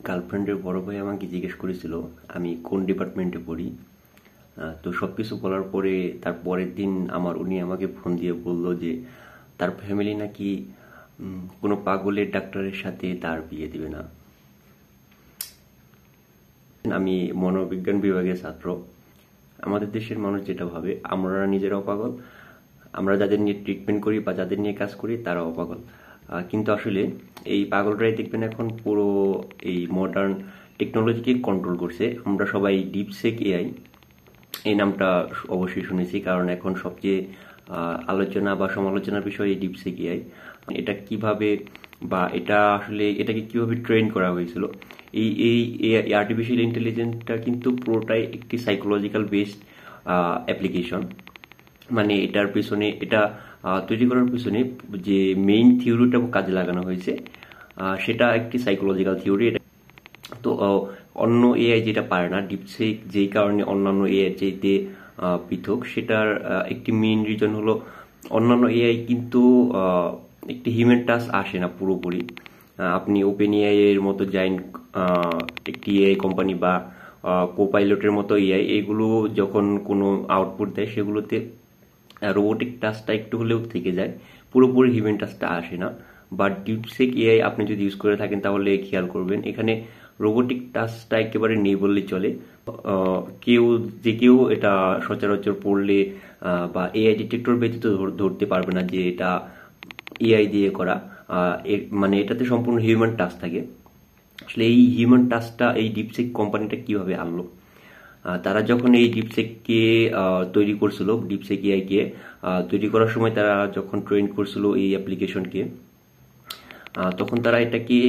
গার্লফ্রেন্ডের বড় ভাই আমাকে জিজ্ঞেস করেছিল আমি কোন ডিপার্টমেন্টে পড়ি। তো সব কিছু বলার পরে তার পরের দিন উনি আমাকে ফোন দিয়ে বলল যে তার ফ্যামিলি নাকি কোনো পাগলের ডাক্তারের সাথে তার বিয়ে দিবে না। আমি মনোবিজ্ঞান বিভাগের ছাত্র। আমাদের দেশের মানুষ যেটা ভাবে আমরা নিজেরাও পাগল, আমরা যাদের নিয়ে ট্রিটমেন্ট করি বা যাদের নিয়ে কাজ করি তারাও পাগল। কিন্তু আসলে এই পাগলরাই দেখবেন এখন পুরো এই মডার্ন টেকনোলজিকে কন্ট্রোল করছে। আমরা সবাই ডিপসেক এআই এই নামটা অবশ্যই শুনেছি, কারণ এখন সবচেয়ে আলোচনা বা সমালোচনার বিষয় এই ডিপসেক এআই। এটা কিভাবে বা এটা আসলে এটাকে কিভাবে ট্রেন করা হয়েছিল। এই এই আর্টিফিশিয়াল ইন্টেলিজেন্সটা কিন্তু পুরোটাই একটি সাইকোলজিক্যাল বেসড অ্যাপ্লিকেশন। মানে এটার পেছনে এটা তৈরি করার পেছনে যে মেইন থিওরিটা কাজে লাগানো হয়েছে সেটা একটি সাইকোলজিক্যাল থিওরি। তো অন্য এআই যেটা পারে না, ডিপসিক যেই কারণে অন্যান্য এআই চাইতে পৃথক, সেটার একটি মেইন রিজন হলো অন্যান্য এআই কিন্তু একটি হিউম্যান টাচ আসে না পুরোপুরি। আপনি ওপেন এআই এর মতো জাইন্ট একটি এআই কোম্পানি বা কোপাইলটের মতো এআই এগুলো যখন কোনো আউটপুট দেয় সেগুলোতে রোবোটিক টাচটা একটু হলেও থেকে যায়, পুরোপুরি হিউম্যান টাচটা আসে না। বাট ডিপসিক এআই আপনি যদি ইউজ করে থাকেন তাহলে খেয়াল করবেন এখানে রোবোটিক টাচটা একেবারে নেই বললেই চলে। কেউ এটা সচরাচর পড়লে বা এআই ডিটেক্টর ব্যতীত ধরতে পারবে না যে এটা এআই দিয়ে করা। মানে এটাতে সম্পূর্ণ হিউম্যান টাচ থাকে। আসলে এই হিউম্যান টাচটা এই ডিপসিক কোম্পানিটা কিভাবে আনলো? তারা যখন এই ডিপসেককে তৈরি করছিল, ডিপসেক এআইকে তৈরি করার সময় তারা যখন ট্রেন করছিল এই অ্যাপ্লিকেশনকে, তখন তারা এটাকে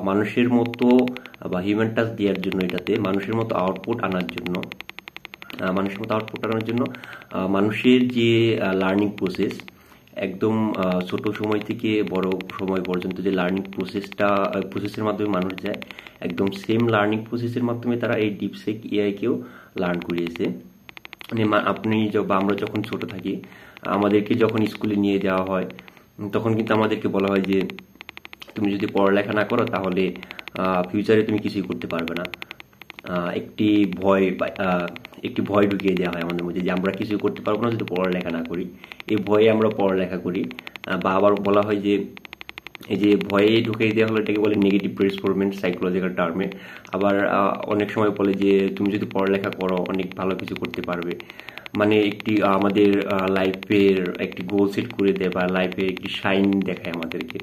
মানুষের মতো বা হিউম্যান টাচ দেওয়ার জন্য, এটাতে মানুষের মতো আউটপুট আনার জন্য, মানুষের যে লার্নিং প্রসেস, একদম ছোট সময় থেকে বড় সময় পর্যন্ত যে লার্নিং প্রসেসের মাধ্যমে মানুষ যায়, একদম সেম লার্নিং প্রসেসের মাধ্যমে তারা এই ডিপসেক এআইকেও লার্ন করিয়েছে। মানে বা আমরা যখন ছোট থাকি, আমাদেরকে যখন স্কুলে নিয়ে যাওয়া হয় তখন কিন্তু আমাদেরকে বলা হয় যে তুমি যদি পড়ালেখা না করো তাহলে ফিউচারে তুমি কিছুই করতে পারবে না। একটি একটি ভয় ঢুকিয়ে দেওয়া হয় আমাদের মধ্যে যে আমরা কিছু করতে পারবো না যদি পড়ালেখা না করি। এই ভয়ে আমরা পড়ালেখা করি। বা আবার বলা হয় যে এই যে ভয়ে ঢুকিয়ে দেওয়া হলো এটাকে বলে নেগেটিভ রেসপন্স সাইকোলজিক্যাল টার্মে। আবার অনেক সময় বলে যে তুমি যদি পড়ালেখা করো অনেক ভালো কিছু করতে পারবে। মানে একটি আমাদের লাইফের একটি গোল সেট করে দেয় বা লাইফের একটি শাইন দেখায় আমাদেরকে।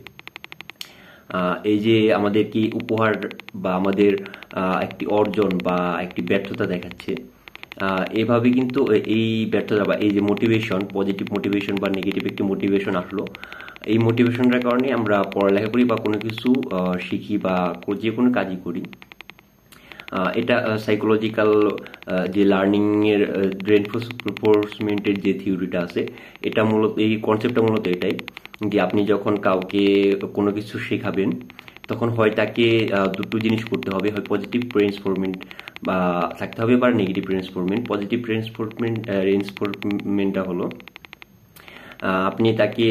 এই যে আমাদের কি উপহার বা আমাদের একটি অর্জন বা একটি ব্যর্থতা দেখাচ্ছে। এভাবে কিন্তু এই ব্যর্থতা বা এই যে মোটিভেশন, পজিটিভ মোটিভেশন বা নেগেটিভ একটি মোটিভেশন আসলো, এই মোটিভেশনটার কারণে আমরা পড়ালেখা করি বা কোনো কিছু শিখি বা যে কোনো কাজই করি। এটা সাইকোলজিক্যাল যে লার্নিং এর রেনফোর্সমেন্টের যে থিওরিটা আছে, এটা মূলত এই কনসেপ্টটা মূলত এটাই যে আপনি যখন কাউকে কোনো কিছু শেখাবেন তখন হয় তাকে দুটো জিনিস করতে হবে, হয় পজিটিভ রেইনফোর্সমেন্ট বা থাকতে হবে বা নেগেটিভ রেইনফোর্সমেন্ট। পজিটিভ রেইনফোর্সমেন্টটা হলো আপনি তাকে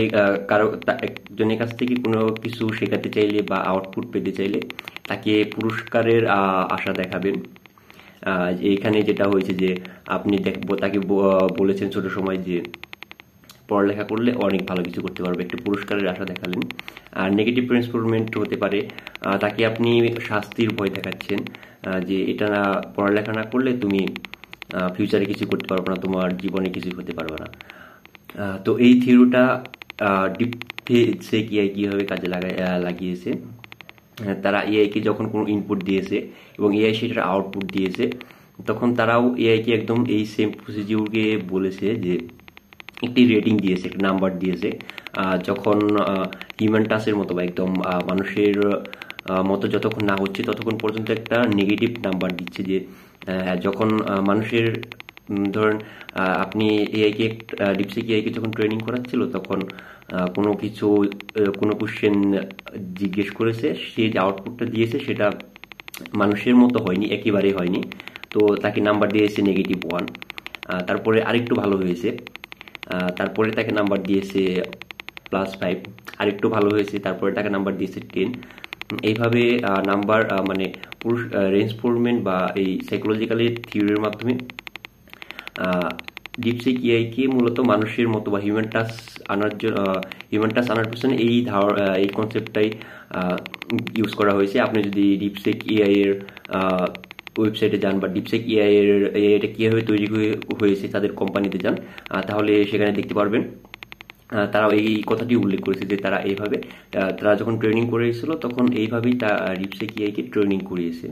একজনের কাছ থেকে কোনো কিছু শেখাতে চাইলে বা আউটপুট পেতে চাইলে তাকে পুরস্কারের আশা দেখাবেন। এখানে যেটা হয়েছে যে আপনি তাকে বলেছেন ছোট সময় যে পড়ালেখা করলে অনেক ভালো কিছু করতে পারবে, একটু পুরস্কারের আশা দেখালেন। আর নেগেটিভ রেসপন্স হতে পারে তাকে আপনি শাস্তির ভয় দেখাচ্ছেন, যে এটা না, পড়ালেখা না করলে তুমি ফিউচারে কিছু করতে পারবে না, তোমার জীবনে কিছু হতে পারবে না। তো এই থিওরিটা ডিপসেক এআই কিভাবে কাজে লাগিয়েছে। তারা এআইকে যখন কোনো ইনপুট দিয়েছে এবং এআই সেটার আউটপুট দিয়েছে, তখন তারাও এআইকে একদম এই সেম প্রসিডিউরকে বলেছে যে একটি রেটিং দিয়েছে, একটা নাম্বার দিয়েছে। যখন হিউম্যান টাচের মতো বা একদম মানুষের মতো যতক্ষণ না হচ্ছে ততক্ষণ পর্যন্ত একটা নেগেটিভ নাম্বার দিচ্ছে। যে যখন মানুষের ধরেন আপনি এআইকে ডিপসিক এআইকে যখন ট্রেনিং করাচ্ছিল তখন কোনো কিছু কোনো কোশ্চেন জিজ্ঞেস করেছে, সে যে আউটপুটটা দিয়েছে সেটা মানুষের মতো হয়নি, একেবারেই হয়নি। তো তাকে নাম্বার দিয়েছে -1। তারপরে আরেকটু ভালো হয়েছে, তারপরে তাকে নাম্বার দিয়েছে +5। আরেকটু ভালো হয়েছে, তারপরে তাকে নাম্বার দিয়েছে 10। এইভাবে নাম্বার মানে রেইনফোর্সমেন্ট বা এই সাইকোলজিক্যালি থিওরির মাধ্যমে ডিপসিক এআইকে মূলত মানুষের মতো বা হিউম্যান টাচ আনার পিছনে এই কনসেপ্টটাই ইউজ করা হয়েছে। আপনি যদি ডিপসিক এআই এর ওয়েবসাইটে যান বা ডিপসিক এআই এর এটা কীভাবে তৈরি হয়েছে তাদের কোম্পানিতে যান, তাহলে সেখানে দেখতে পারবেন তারা এই কথাটি উল্লেখ করেছে যে তারা যখন ট্রেনিং করেছিল তখন এইভাবেই ডিপসিক এআইকে ট্রেনিং করিয়েছে।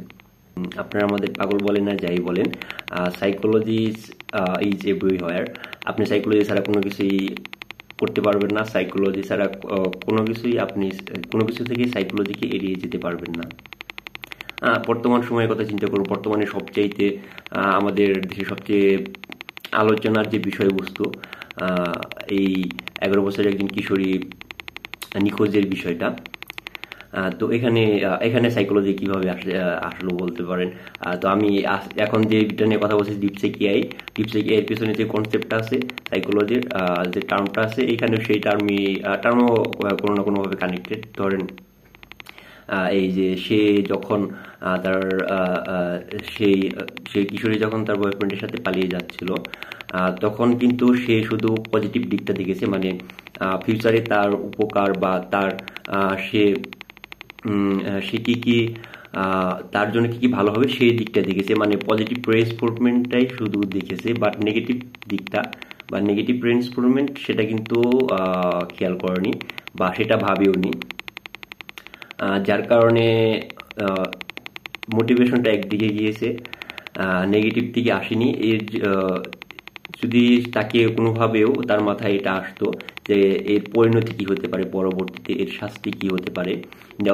আপনারা আমাদের পাগল বলেন না যাই বলেন, সাইকোলজি ইজ এভরিওয়্যার। আপনি সাইকোলজি ছাড়া কোনো কিছুই করতে পারবেন না, সাইকোলজি ছাড়া আপনি কোনো কিছু থেকে সাইকোলজিকে এড়িয়ে যেতে পারবেন না। বর্তমান সময়ের কথা চিন্তা করুন, বর্তমানে আমাদের দেশে সবচেয়ে আলোচনার যে বিষয়বস্তু এই 11 বছরের একজন কিশোরী নিখোঁজের বিষয়টা। তো এখানে সাইকোলজি কিভাবে আসলো বলতে পারেন। তো আমি এখন যেটা নিয়ে কথা বলছি ডিপসিক এআই এর পিছনে যে কনসেপ্টটা আছে সাইকোলজির যে টার্মটা আছে, এখানে সেই টার্মও কোনো না কোনোভাবে কানেক্টেড। ধরেন এই যে সে যখন তার সেই কিশোরী যখন তার বয়ফ্রেন্ডের সাথে পালিয়ে যাচ্ছিল, তখন কিন্তু সে শুধু পজিটিভ দিকটা দেখেছে, মানে ফিউচারে তার উপকার বা সে কি তার জন্য কি ভালো হবে সেই দিকটা দেখেছে, মানে পজিটিভ রেইনফোর্সমেন্টটাই শুধু দেখেছে, বাট নেগেটিভ দিকটা বা নেগেটিভ রেইনফোর্সমেন্ট সেটা কিন্তু খেয়াল করেনি বা সেটা ভাবেওনি। যার কারণে মোটিভেশনটা একদিকে গিয়েছে, নেগেটিভ দিকে আসেনি। যদি তাকে কোনোভাবেও তার মাথায় এটা আসতো যে এর পরিণতি কি হতে পারে, পরবর্তীতে এর শাস্তি কি হতে পারে,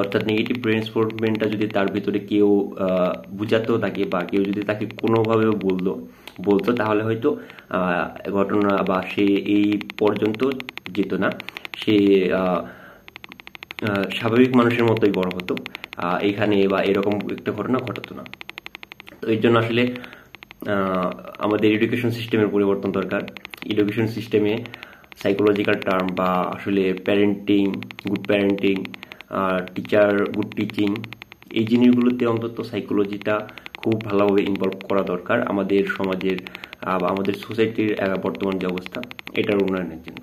অর্থাৎ নেগেটিভ রেইনফোর্সমেন্টটা যদি তার ভিতরে কেউ বুঝাতো তাকে বা কেউ যদি তাকে কোনোভাবেও বলতো তাহলে হয়তো ঘটনা বা সে এই পর্যন্ত যেত না, সে স্বাভাবিক মানুষের মতোই বড় হতো, এখানে বা এরকম একটা ঘটনা ঘটাতো না। তো এর জন্য আসলে আমাদের এডুকেশন সিস্টেমের পরিবর্তন দরকার। এডুকেশন সিস্টেমে সাইকোলজিক্যাল টার্ম বা আসলে good parenting, teacher good teaching, এই জিনিসগুলোতে অন্তত সাইকোলজিটা খুব ভালোভাবে ইনভলভ করা দরকার আমাদের সমাজের বা আমাদের সোসাইটির বর্তমান যে অবস্থা এটার উন্নয়নের জন্য।